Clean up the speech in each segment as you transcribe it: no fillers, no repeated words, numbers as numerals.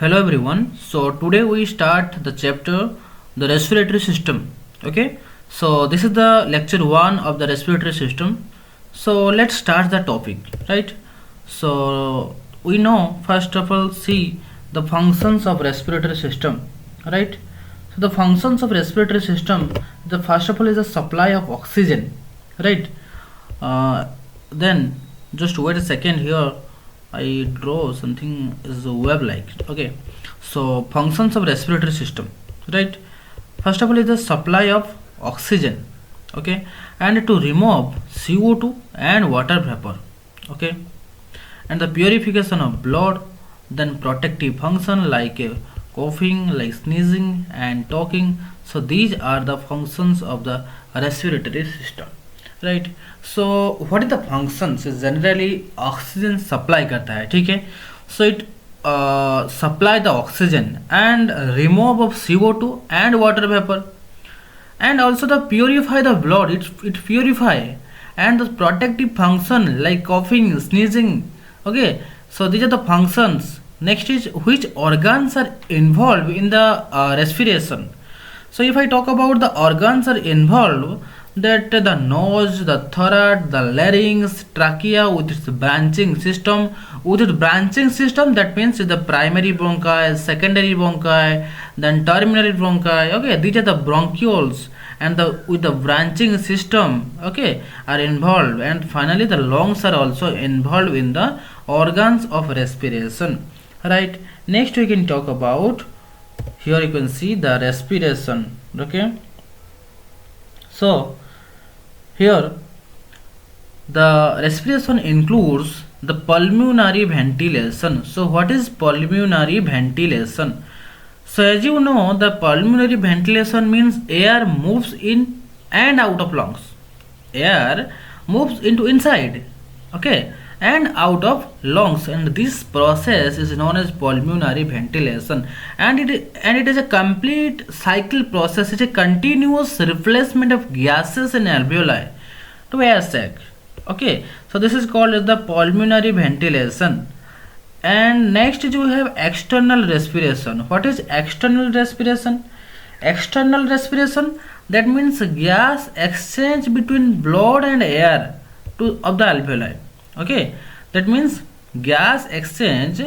Hello everyone. So today we start the chapter the respiratory system. Okay. So this is the lecture 1 of the respiratory system. So let's start the topic, right? So we know first of all see the functions of respiratory system, right? So the functions of respiratory system, the first of all is the supply of oxygen, right? Uh, then just wait a second here. I draw something is a web like. Okay, so functions of respiratory system, right? First of all is the supply of oxygen, okay, and to remove CO2 and water vapor, okay, and the purification of blood, then protective function like coughing, like sneezing and talking. So these are the functions of the respiratory system, right? So what is the functions is generally oxygen supply करता है, ठीक है? So it supply the oxygen and remove of CO2 and water vapor, and also the purify the blood. It purify, and the protective function like coughing, sneezing, okay. So these are the functions. Next is which organs are involved in the respiration. So if I talk about the organs are involved, that the nose, the thorax, the larynx, trachea with its branching system. With its branching system, that means the primary bronchi, secondary bronchi, then terminal bronchi. Okay, these are the bronchioles, and the with the branching system, okay, are involved, and finally the lungs are also involved in the organs of respiration. Right. Next we can talk about, here you can see the respiration, okay. So here the respiration includes the pulmonary ventilation. So what is pulmonary ventilation? So as you know, the pulmonary ventilation means air moves in and out of lungs. Air moves into inside, okay, and out of lungs, and this process is known as pulmonary ventilation, and it is a complete cycle process. It's a continuous replacement of gases in alveoli to air sac, okay. So this is called as the pulmonary ventilation. And next you have external respiration. What is external respiration? External respiration, that means gas exchange between blood and air to of the alveoli, okay. That means gas exchange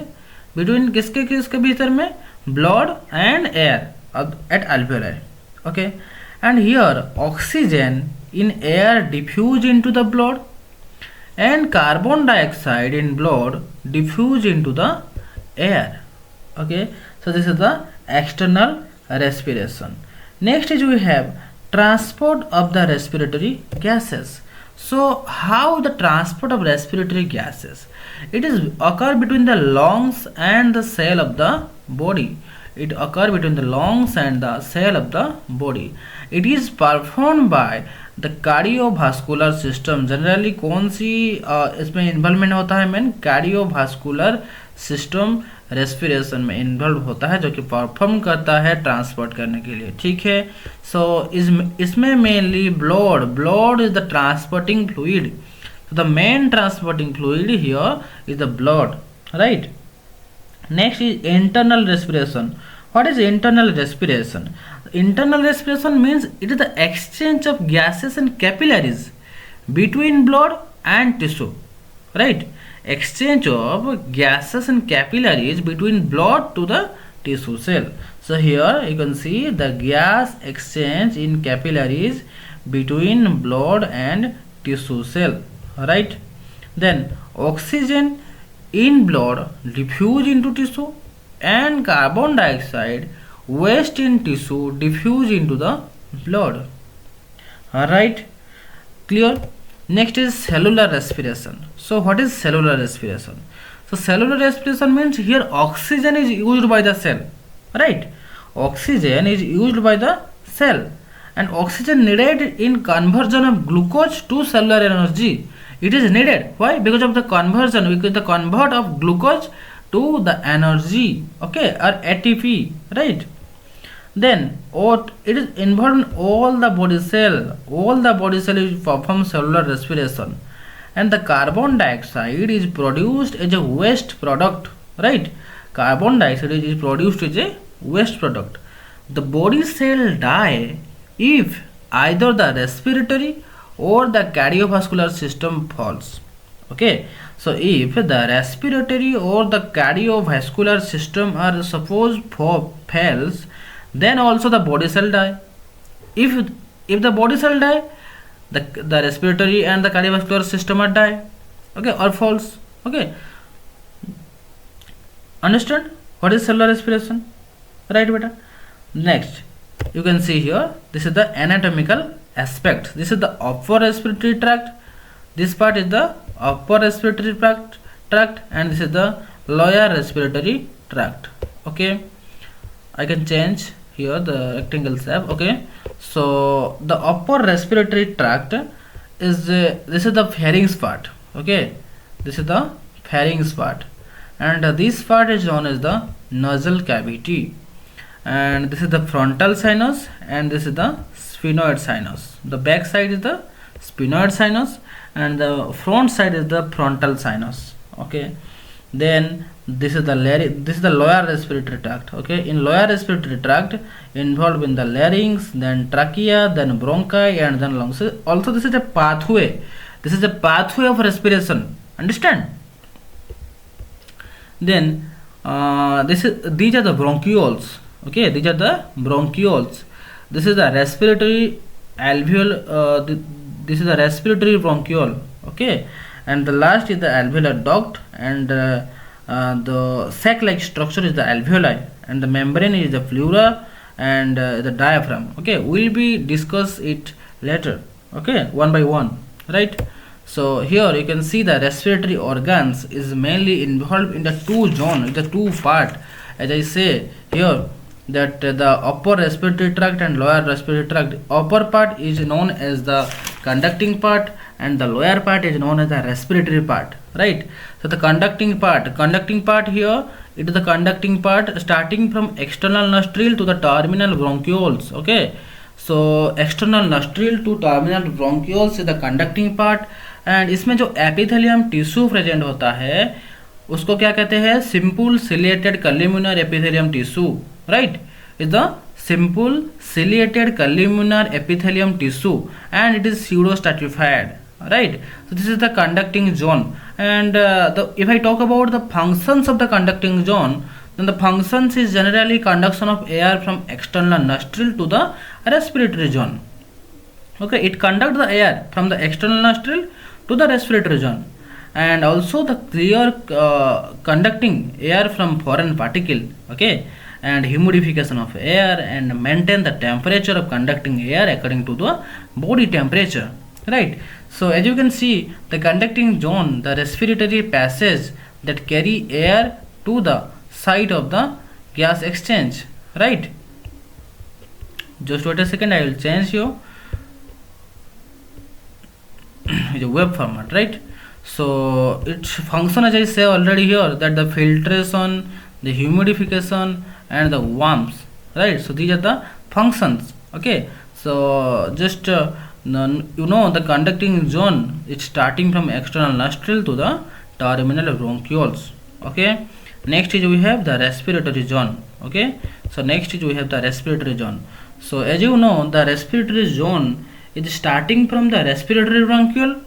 between किसके किसके भीतर में, blood and air at alveoli, okay. And here oxygen in air diffuse into the blood, and carbon dioxide in blood diffuse into the air, okay. So this is the external respiration. Next is we have transport of the respiratory gases. So how the transport of respiratory gases? It is occur between the lungs and the cell of the body. It occur between the lungs and the cell of the body. It is performed by the cardiovascular system. Generally कौन सी इसमें involvement होता है man, cardiovascular system respiration में involve होता है, जो कि perform करता है ट्रांसपोर्ट करने के लिए, ठीक है. सो इसमें mainly blood is the transporting fluid. The main transporting fluid here is the blood, right. Next is internal respiration. What is internal respiration? Internal respiration means it is the exchange of gases and capillaries between blood and tissue, right. Exchange of gases and capillaries between blood to the tissue cell. So here you can see the gas exchange in capillaries between blood and tissue cell, right. Then oxygen in blood diffuse into tissue, and carbon dioxide waste in tissue diffuse into the blood. Alright, clear. Next is cellular respiration. So what is cellular respiration? So cellular respiration means here oxygen is used by the cell, right. Oxygen is used by the cell, and oxygen needed in conversion of glucose to cellular energy. It is needed. Why? Because of the conversion. Because the convert of glucose to the energy, okay, or ATP, right. Then what it is involved in all the body cell. All the body cell is perform cellular respiration, and the carbon dioxide is produced as a waste product, right. carbon dioxide is produced as a waste product. The body cell die if either the respiratory or the cardiovascular system falls. Okay, so if the respiratory or the cardiovascular system are suppose fails, then also the body cell die. If the body cell die, the respiratory and the cardiovascular system are die. Okay, or false. Okay, understand what is cellular respiration, right beta? Next, you can see here, this is the anatomical aspect. This is the upper respiratory tract, this part is the upper respiratory tract and this is the lower respiratory tract. Okay, I can change here the rectangle shape. Okay, so the upper respiratory tract is this is the pharynx part. Okay, this is the pharynx part, and this part is known as the nasal cavity, and this is the frontal sinus and this is the sphenoid sinus. The back side is the sphenoid sinus and the front side is the frontal sinus. Okay, then this is the lower respiratory tract. Okay, in lower respiratory tract involved in the larynx, then trachea, then bronchi and then lungs. Also this is a pathway, this is a pathway of respiration, understand? Then these are the bronchioles. Okay, these are the bronchioles. This is the respiratory alveol, this is the respiratory bronchiole. Okay, and the last is the alveolar duct, and the sac like structure is the alveoli, and the membrane is the pleura and the diaphragm. Okay, we'll be discuss it later. Okay, one by one, right? So here you can see the respiratory organs is mainly involved in the two zone, the two part, as I say here, that the upper respiratory tract and lower respiratory tract. Upper part is known as the conducting part and the lower part is known as the respiratory part, right? So the conducting part here, it is the conducting part starting from external nostril to the terminal bronchioles. Okay, so external nostril to terminal bronchioles is the conducting part, and इसमें जो epithelium tissue present होता है उसको क्या कहते हैं? Simple ciliated columnar epithelium tissue, right? Is the simple ciliated columnar epithelium tissue and it is pseudostratified, right? So this is the conducting zone, and if I talk about the functions of the conducting zone, then the functions is generally conduction of air from external nostril to the respiratory zone. Okay, it conducts the air from the external nostril to the respiratory zone, and also the clear conducting air from foreign particle. Okay, and humidification of air and maintain the temperature of conducting air according to the body temperature, right? So as you can see, the conducting zone, the respiratory passage that carry air to the site of the gas exchange, right? Just wait a second, I will change you the web format, right? So its function, as I say already here, that the filtration, the humidification and the warmth, right? So these are the functions. Okay, so just you know, the conducting zone is starting from external nostril to the terminal bronchioles. Okay, next is we have the respiratory zone. Okay, so next is we have the respiratory zone. So as you know, the respiratory zone is starting from the respiratory bronchiole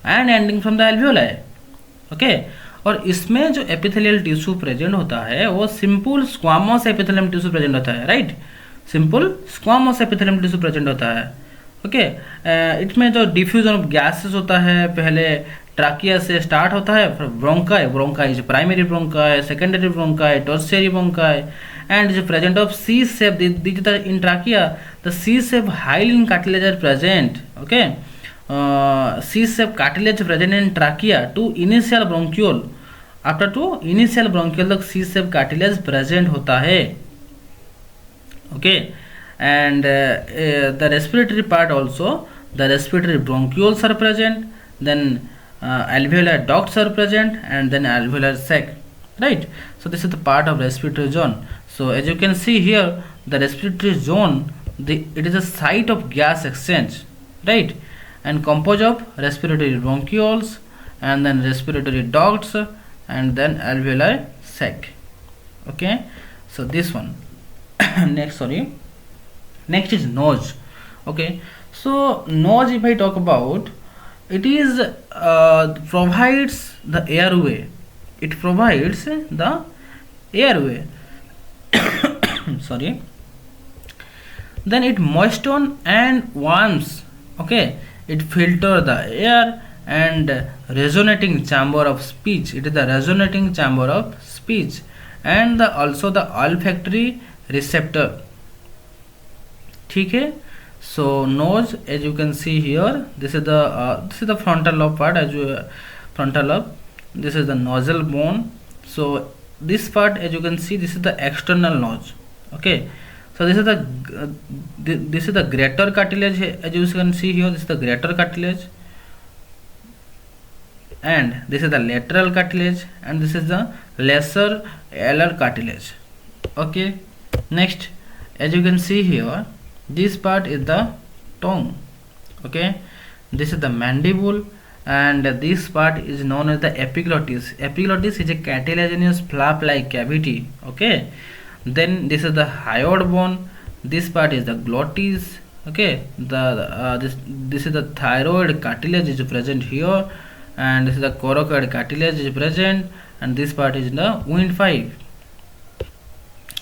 and ending from the alveoli. Okay, और इसमें जो epithelial tissue present होता है वो simple squamous epithelium tissue present होता है, right? Simple squamous epithelium tissue present होता है. ओके, इसमें जो डिफ्यूजन ऑफ गैसेस होता है पहले ट्राकिया से स्टार्ट होता है, फिर bronchi is primary bronchi, secondary bronchi, tertiary bronchi, and is present of C shape. In trachea, the C shape hyaline cartilage are present. Okay, C shape cartilage present in trachea to initial bronchiole. After to initial bronchiole तक C shape cartilage present होता है. Okay, and the respiratory part also, the respiratory bronchioles are present, then alveolar ducts are present, and then alveolar sac, right? So this is the part of respiratory zone. So as you can see here, the respiratory zone, it is a site of gas exchange, right? And composed of respiratory bronchioles and then respiratory ducts and then alveolar sac. Okay, so this one. Next is nose. Okay, so nose, if I talk about, it is provides the airway. It provides the airway. Sorry. Then it moisten and warms. Okay, it filter the air and resonating chamber of speech. It is the resonating chamber of speech, and also the olfactory receptor. ठीक है. So nose, as you can see here, this is the frontal lobe part. As you frontal lobe, this is the nasal bone. So this part, as you can see, this is the external nose. Okay, so this is the greater cartilage. As you can see here, this is the greater cartilage, and this is the lateral cartilage, and this is the lesser alar cartilage. Okay, next, as you can see here, this part is the tongue. Okay, this is the mandible, and this part is known as the epiglottis. Epiglottis is a cartilaginous flap like cavity. Okay, then this is the hyoid bone. This part is the glottis. Okay, this is the thyroid cartilage is present here, and this is the coracoid cartilage is present, and this part is the windpipe.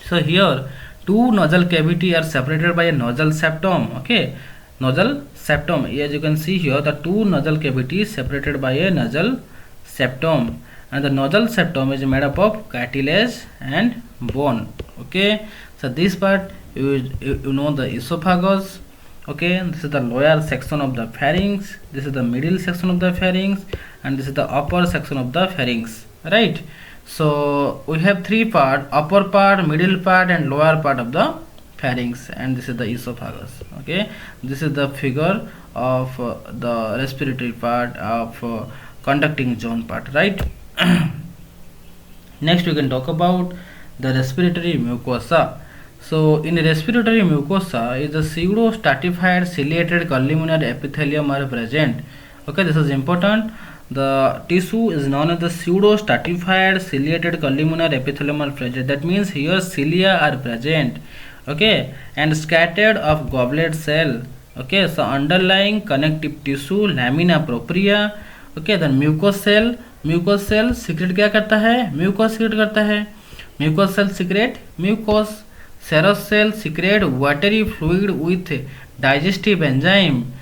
So here two nasal cavity are separated by a nasal septum. Okay, nasal septum, as you can see here, the two nasal cavities separated by a nasal septum, and the nasal septum is made up of cartilage and bone. Okay, so this part, you know the esophagus. Okay, this is the lower section of the pharynx, this is the middle section of the pharynx, and this is the upper section of the pharynx, right? So we have three part: upper part, middle part, and lower part of the pharynx, and this is the esophagus. Okay, this is the figure of the respiratory part of conducting zone part, right? Next we can talk about the respiratory mucosa. So in respiratory mucosa is the pseudo stratified ciliated columnar epithelium are present. Okay, this is important. The tissue is known as the pseudo stratified ciliated columnar epithelium are present. That means here cilia are present. Okay, and scattered of goblet cell. Okay, so underlying connective tissue lamina propria. Okay, then mucous cell secret क्या करता है? Mucus secret करता है. Mucous cell secrete mucus. Serous cell secrete watery fluid with digestive enzyme,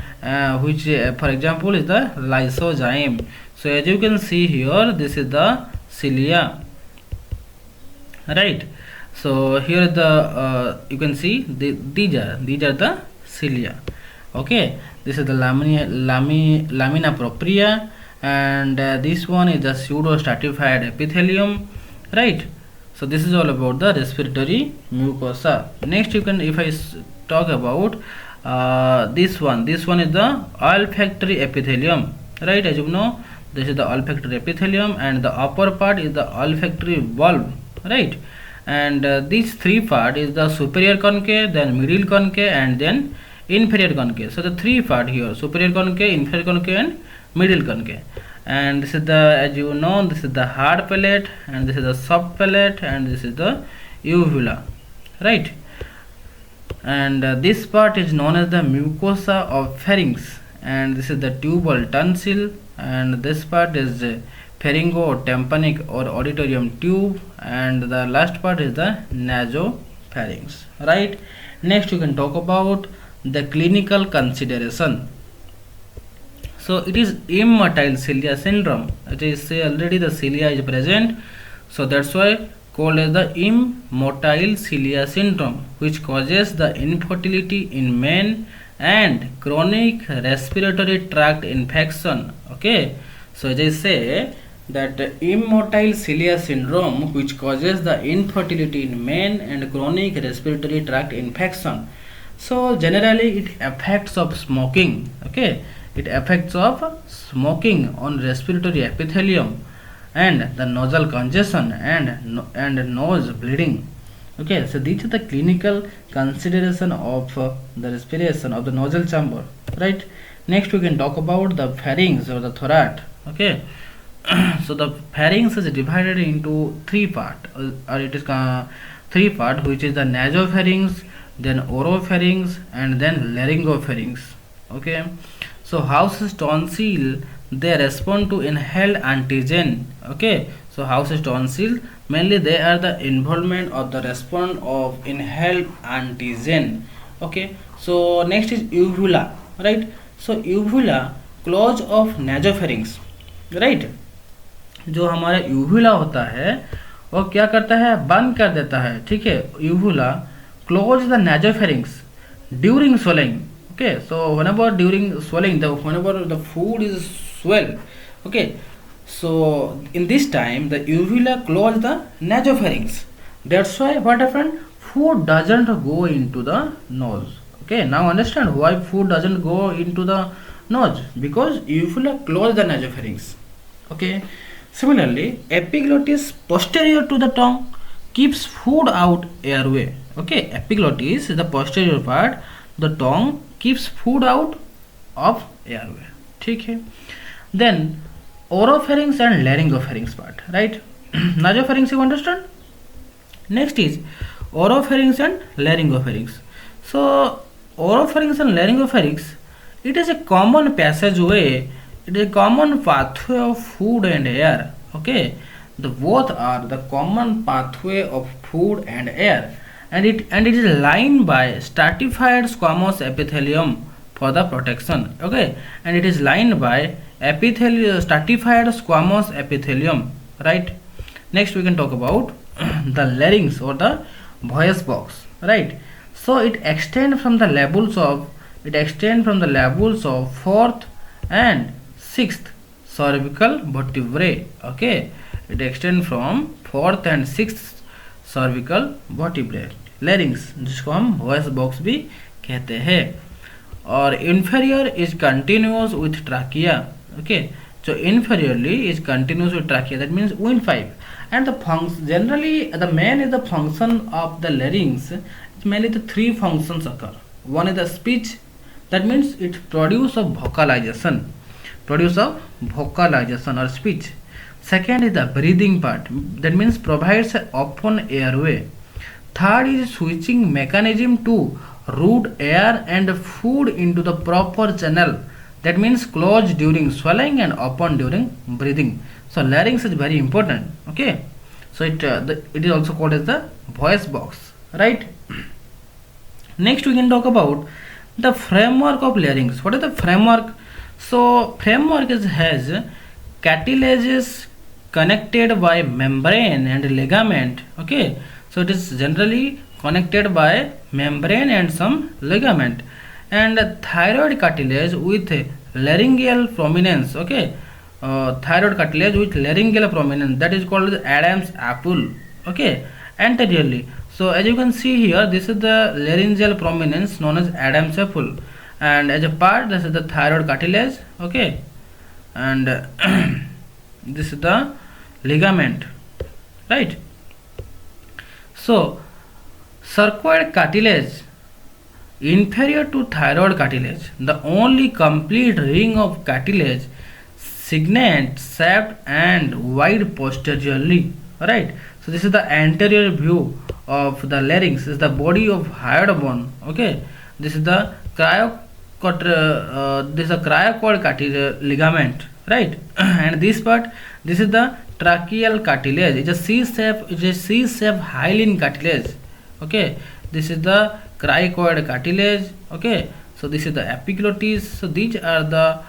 which for example is the lysozyme. So as you can see here, this is the cilia, right? So here the you can see these are the cilia. Okay, this is the lamina propria, and this one is the pseudo stratified epithelium, right? So this is all about the respiratory mucosa. Next, you can, if I talk about this one is the olfactory epithelium, right? As you know, this is the olfactory epithelium, and the upper part is the olfactory bulb, right? And these three part is the superior concave, then middle concave, and then inferior concave. So the three part here: superior concave, inferior concave, and middle concave. And this is the, as you know, this is the hard palate, and this is the soft palate, and this is the uvula, right? And this part is known as the mucosa of pharynx, and this is the tubal tonsil, and this part is pharyngotympanic or auditorium tube, and the last part is the nasopharynx, right? Next you can talk about the clinical consideration. So it is immotile cilia syndrome. It is say already the cilia is present, so that's why called as the immotile cilia syndrome, which causes the infertility in men and chronic respiratory tract infection. Okay, so as I say that immotile cilia syndrome, which causes the infertility in men and chronic respiratory tract infection. So generally it affects of smoking. Okay, it affects of smoking on respiratory epithelium and the nasal congestion and nose bleeding. Okay, so these are the clinical consideration of the respiration of the nasal chamber, right? Next we can talk about the pharynx or the thorax. Okay, so the pharynx is divided into three part, or it is three part, which is the nasopharynx, then oropharynx, and then laryngopharynx. Okay, so house tonsil, they respond to inhaled antigen. Okay, so house tonsil, mainly they are the involvement of the response of inhaled antigen. Okay, so next is uvula, right? So uvula, close of nasopharynx, right? जो हमारा uvula होता है वो क्या करता है, बंद कर देता है, ठीक है. Uvula close the nasopharynx during swelling. Okay, so whenever during swelling, whenever the food is swell, okay, so in this time the uvula close the nasopharynx. That's why what happened, food doesn't go into the nose. Okay, now understand why food doesn't go into the nose, because uvula close the nasopharynx. Okay, similarly epiglottis posterior to the tongue keeps food out airway. Okay, epiglottis is the posterior part, the tongue keeps food out of airway. ठीक है. Then oropharynx and laryngopharynx part, right? Nasopharynx you understand. Next is oropharynx and laryngopharynx. So oropharynx and laryngopharynx, it is a common passageway, it is a common pathway of food and air. Okay, the both are the common pathway of food and air, and it is lined by stratified squamous epithelium for the protection. Okay, and it is lined by stratified squamous epithelium, right? Next we can talk about the larynx or the voice box, right? So it extends from the levels of fourth and sixth cervical vertebrae. Okay, it extends from fourth and sixth cervical vertebrae, larynx, जिसको हम voice box भी कहते हैं. और inferior is continuous with trachea. Okay, so inferiorly is continuous with trachea, that means windpipe. And the function, generally the main is the function of the larynx, mainly the three functions occur. One is the speech, that means it produce of vocalization or speech. Second is the breathing part, that means provides an open airway. Third is switching mechanism to route air and food into the proper channel, that means closed during swallowing and open during breathing. So larynx is very important. Okay, so it is also called as the voice box, right? Next we can talk about the framework of larynx. What is the framework? So framework has cartilages connected by membrane and ligament. Okay, so it is generally connected by membrane and some ligament, and thyroid cartilage with laryngeal prominence. Okay, thyroid cartilage with laryngeal prominence, that is called the Adam's apple. Okay, anteriorly. So as you can see here, this is the laryngeal prominence known as Adam's apple, and as a part, this is the thyroid cartilage. Okay, and this is the ligament, right? So sarcoid cartilage inferior to thyroid cartilage, the only complete ring of cartilage, signet, shaft and wide posteriorly, right? So this is the anterior view of the larynx, this is the body of hyoid bone. Okay, this is the cryocoid cartilage ligament, right? And this part, this is the tracheal cartilage, it's a C-shape hyaline cartilage. Okay, this is the cricoid cartilage. Okay, so this is the epiglottis. So these are the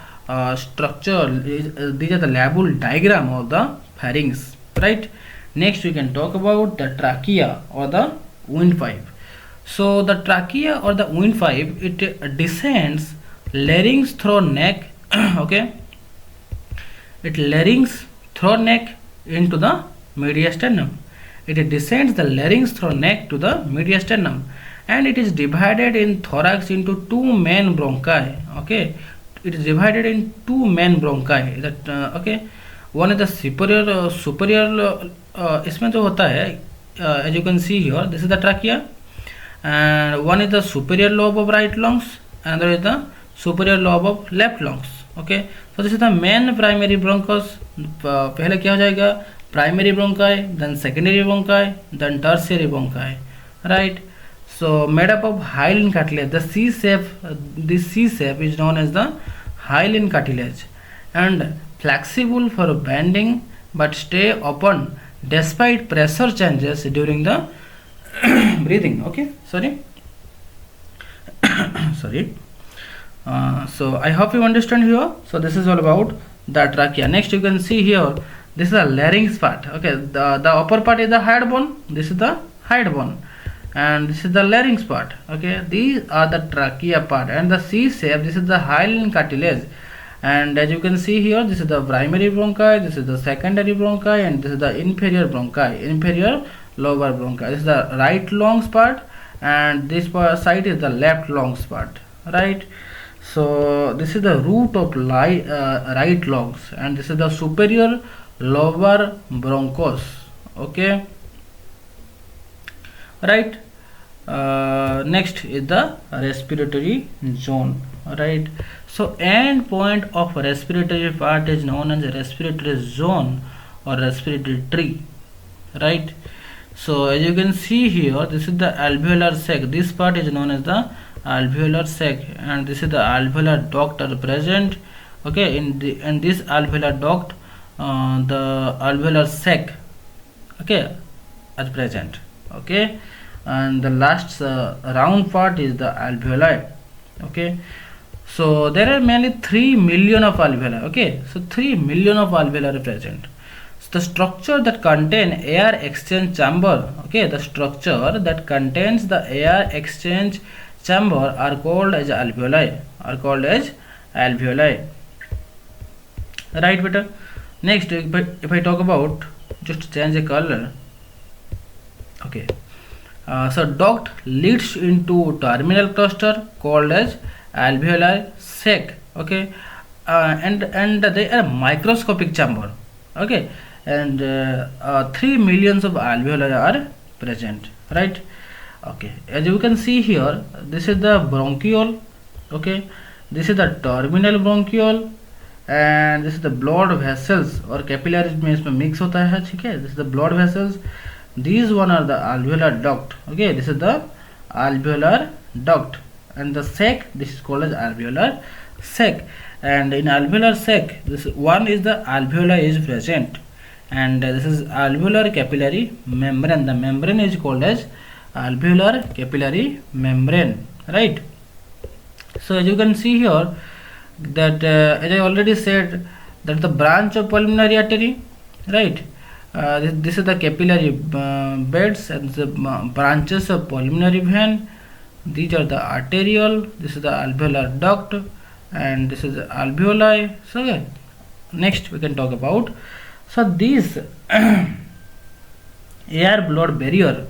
structure, these are the label diagram of the pharynx, right? Next we can talk about the trachea or the windpipe. So the trachea or the windpipe, it descends larynx through neck. Okay, it larynx through neck into the mediastinum. It descends the larynx through neck to the mediastinum, and it is divided in thorax into two main bronchi. Okay, it is divided in two main bronchi. That okay, one is the superior इसमें जो होता है, as you can see here, this is the trachea, and one is the superior lobe of right lungs, another is the superior lobe of left lungs. Okay, so this is the main primary bronchus. पहले क्या हो जाएगा, primary bronchi, then secondary bronchi, then tertiary bronchi, right. So made up of hyaline cartilage, the C shape, this C shape is known as the hyaline cartilage, and flexible for bending but stay open despite pressure changes during the breathing. Okay, sorry. Sorry. So I hope you understand here. So this is all about the trachea. Next you can see here, this is the larynx part. Okay, the upper part is the head bone, this is the head bone, and this is the larynx part. Okay, these are the trachea part, and the C shape, this is the hyaline cartilage, and as you can see here, this is the primary bronchi, this is the secondary bronchi, and this is the inferior bronchi, inferior lower bronchi. This is the right lungs part, and this side is the left lungs part, right. So this is the root of right lungs, and this is the superior lower bronchus. Okay, right. Next is the respiratory zone, right. So end point of respiratory part is known as respiratory zone or respiratory tree, right. So as you can see here, this is the alveolar sac, this part is known as the alveolar sac, and this is the alveolar duct are present. Okay, in this alveolar duct, the alveolar sac, okay, are present. Okay, and the last round part is the alveoli. Okay, so there are mainly 3 million of alveoli. Okay, so 3 million of alveoli are present. So the structure that contain air exchange chamber, okay, the structure that contains the air exchange chamber are called as alveoli, right beta. Next, if I talk about, just change the color. Okay, so duct leads into terminal cluster called as alveolar sac. Okay, and they are microscopic chamber. Okay, and 3 millions of alveoli are present, right. Okay, as you can see here, this is the bronchiole. Okay, this is the terminal bronchiole, and this is the blood vessels or capillaries में इसमें mix होता है, ठीक है. This is the blood vessels. These one are the alveolar duct. Okay, this is the alveolar duct, and the sac, this is called as alveolar sac. And in alveolar sac, this one is the alveoli is present, and this is alveolar capillary membrane. The membrane is called as alveolar capillary membrane, right. So as you can see here, that as I already said, that the branch of pulmonary artery, right. This is the capillary beds and the branches of pulmonary vein. These are the arterial, this is the alveolar duct, and this is the alveoli. So yeah. Next we can talk about, so this air blood barrier,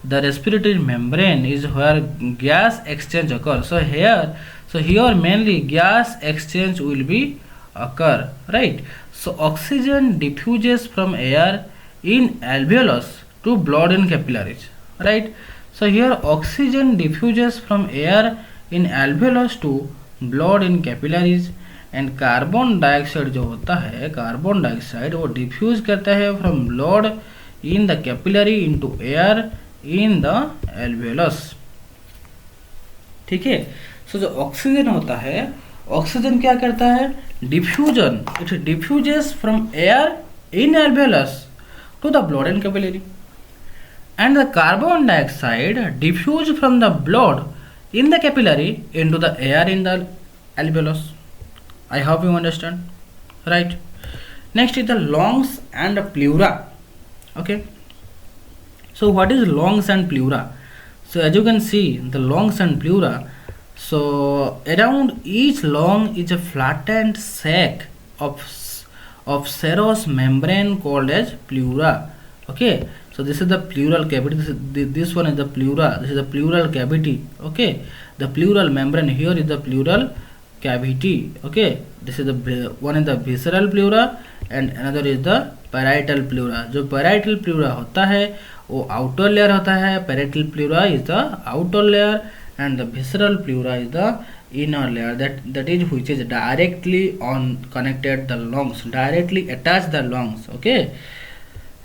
the respiratory membrane is where gas exchange occurs. So here mainly gas exchange will be occur, right. So oxygen diffuses from air in alveolus to blood in capillaries, right. So here oxygen diffuses from air in alveolus to blood in capillaries, and carbon dioxide जो होता है, carbon dioxide वो diffuse करता है from blood in the capillary into air in the alveolus, ठीक है. सो जो oxygen होता है, ऑक्सीजन क्या करता है, diffusion, it diffuses from air in alveolus to the blood and capillary, and the carbon dioxide diffuse from the blood in the capillary into the air in the alveolus. I hope you understand, right. Next is the lungs and pleura. Okay, so what is lungs and pleura? So as you can see, the lungs and pleura, so around each lung is a flattened sac of serous membrane called as pleura. Okay, so this is the pleural cavity, this one is the pleura, this is the pleural cavity. Okay, the pleural membrane here is the pleural cavity. Okay, this is the one is the visceral pleura and another is the parietal pleura. जो parietal pleura होता है वो outer layer होता है, parietal pleura is the outer layer, and the visceral pleura is the inner layer, that is which is directly on connected the lungs, directly attach the lungs. Okay,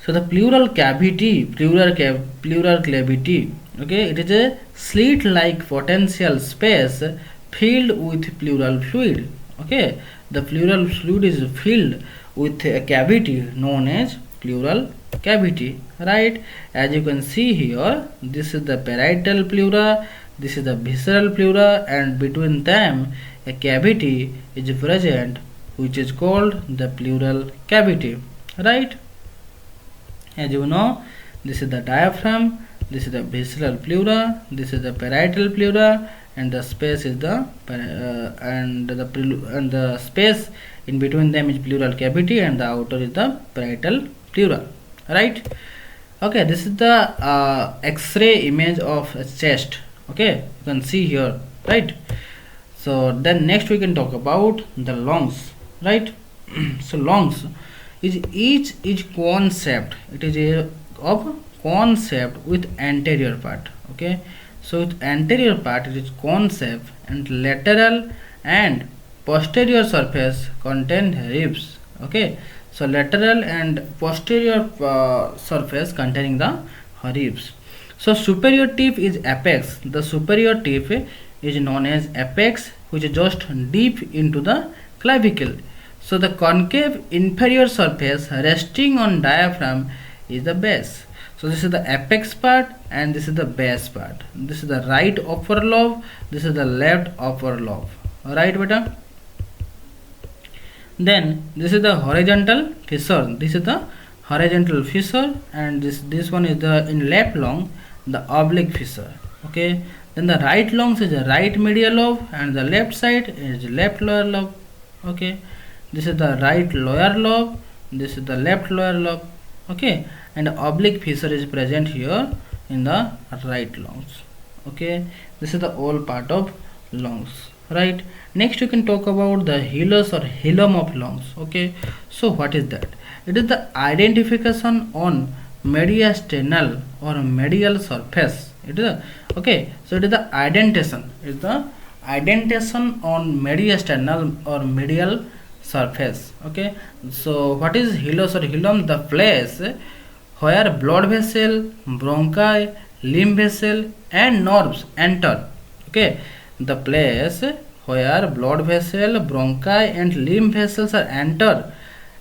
so the pleural cavity, pleural cavity, okay, it is a slit like potential space filled with pleural fluid. Okay, the pleural fluid is filled with a cavity known as pleural cavity, right? As you can see here, this is the parietal pleura, this is the visceral pleura, and between them a cavity is present which is called the pleural cavity, right? As you know, this is the diaphragm, this is the visceral pleura, this is the parietal pleura, and the space is the and the space in between them is pleural cavity, and the outer is the parietal pleura, right? Okay, this is the X-ray image of a chest. Okay, you can see here, right? So then next we can talk about the lungs, right? So lungs is each is cone shaped. It is a of cone shaped with anterior part. Okay, so with anterior part it is cone shaped, and lateral and posterior surface contain ribs. Okay, so lateral and posterior surface containing the ribs. So superior tip is apex. The superior tip is known as apex, which is just deep into the clavicle. So the concave inferior surface resting on diaphragm is the base. So this is the apex part and this is the base part. This is the right upper lobe, this is the left upper lobe. Alright, beta? Then this is the horizontal fissure. This is the horizontal fissure, and this one is the in left lung, the oblique fissure. Okay. Then the right lungs is the right medial lobe, and the left side is left lower lobe. Okay. This is the right lower lobe. This is the left lower lobe. Okay. And the oblique fissure is present here in the right lungs. Okay. This is the whole part of lungs. Right. Next we can talk about the hilus or hilum of lungs. Okay, so what is that? It is the identification on mediastinal or medial surface. It is okay, so it is the indentation. It is the indentation on mediastinal or medial surface. Okay, so what is hilus or hilum? The place where blood vessel, bronchi, lymph vessel and nerves enter. Okay, the place where blood vessel, bronchi and lymph vessels are enter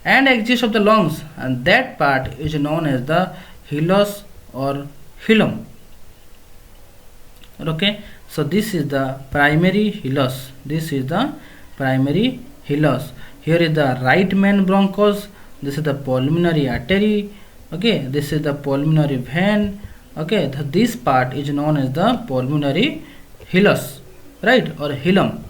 and exist of the lungs, and that part is known as the hilus or hilum. Okay, so this is the primary hilus. This is the primary hilus. Here is the right main bronchus. This is the pulmonary artery. Okay, this is the pulmonary vein. Okay, this part is known as the pulmonary hilus, right, or hilum.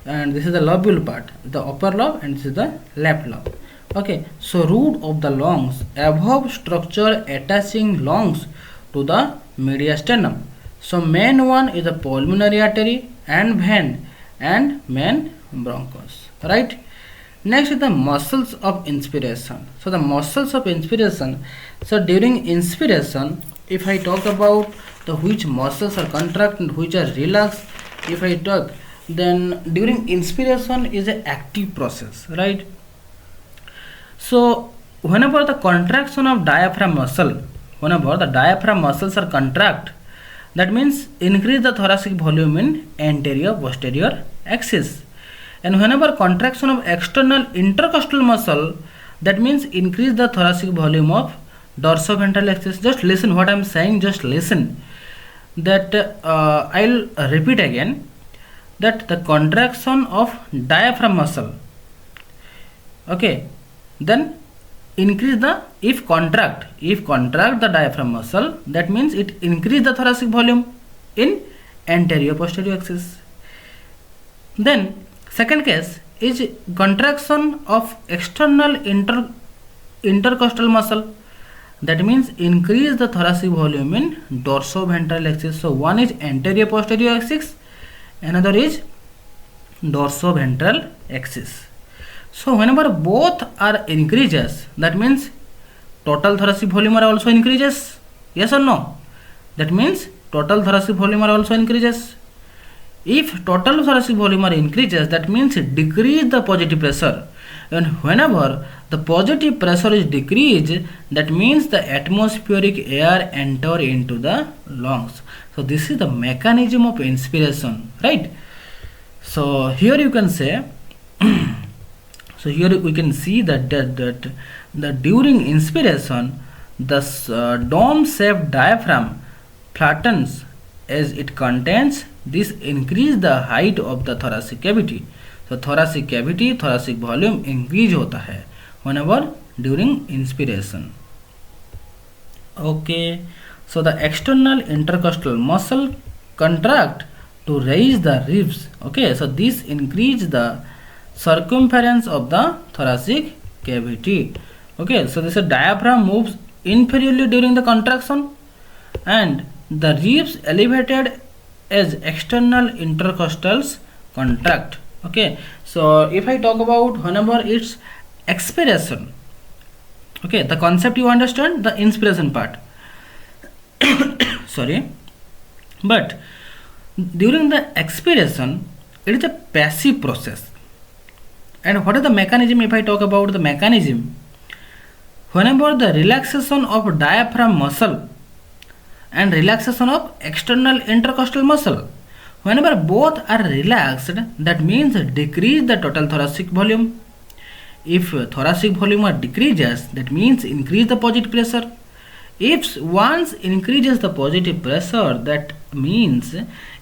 And this is the lobule part, the upper lobe, and this is the left lobe. Okay, so root of the lungs, above structure attaching lungs to the mediastinum. So main one is the pulmonary artery and vein and main bronchus, right? Next is the muscles of inspiration. So the muscles of inspiration. So during inspiration, if I talk about the which muscles are contracted, which are relaxed, if I talk, then during inspiration is an active process, right? So whenever the contraction of diaphragm muscle, whenever the diaphragm muscles are contract, that means increase the thoracic volume in anterior posterior axis. And whenever contraction of external intercostal muscle, that means increase the thoracic volume of dorsoventral axis. Just listen what I am saying, just listen. That I'll repeat again, that the contraction of diaphragm muscle, okay, then increase the, if contract the diaphragm muscle, that means it increase the thoracic volume in anterior posterior axis. Then second case is contraction of external intercostal muscle, that means increase the thoracic volume in dorsoventral axis. So one is anterior posterior axis, another is dorsoventral axis. So whenever both are increases, that means total thoracic volume are also increases. Yes or no? That means total thoracic volume are also increases. If total thoracic volume are increases, that means it decrease the positive pressure. And whenever the positive pressure is decreased, that means the atmospheric air enter into the lungs. So this is the mechanism of inspiration, right? So here you can say, so here we can see that during inspiration, the dome-shaped diaphragm flattens as it contains. This increase the height of the thoracic cavity. So thoracic cavity, thoracic volume increase होता है whenever during inspiration. Okay, so the external intercostal muscle contract to raise the ribs. Okay, so this increase the circumference of the thoracic cavity. Okay, so this diaphragm moves inferiorly during the contraction and the ribs elevated as external intercostals contract. Okay, so if I talk about whenever it's expiration, okay, the concept you understand, the inspiration part. Sorry, but during the expiration, it is a passive process. And what is the mechanism? If I talk about the mechanism, whenever the relaxation of diaphragm muscle and relaxation of external intercostal muscle, whenever both are relaxed, that means decrease the total thoracic volume. If thoracic volume are decreases, that means increase the positive pressure. If once increases the positive pressure, that means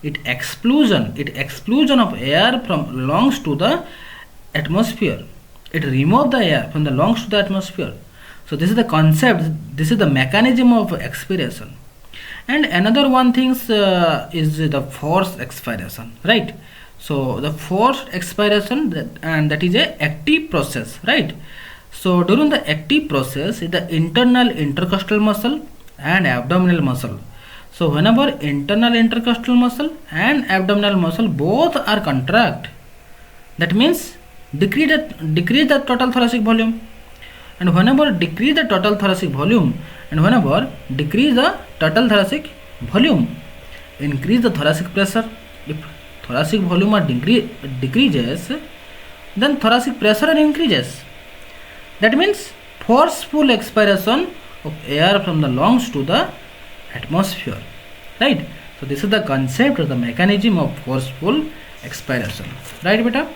it explosion of air from lungs to the atmosphere. It remove the air from the lungs to the atmosphere. So this is the concept, this is the mechanism of expiration. And another one thing is the forced expiration, right? So the forced expiration, that is a active process, right? So during the active process, the internal intercostal muscle and abdominal muscle. So whenever internal intercostal muscle and abdominal muscle both are contract, that means decrease the total thoracic volume. And whenever decrease the total thoracic volume, increase the thoracic pressure. If thoracic volume are decreases, then thoracic pressure increases. That means forceful expiration of air from the lungs to the atmosphere, right? So this is the concept or the mechanism of forceful expiration, right, beta?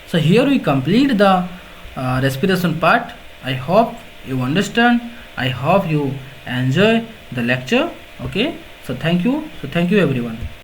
So here we complete the respiration part. I hope you understand. I hope you enjoy the lecture. Okay, so thank you everyone.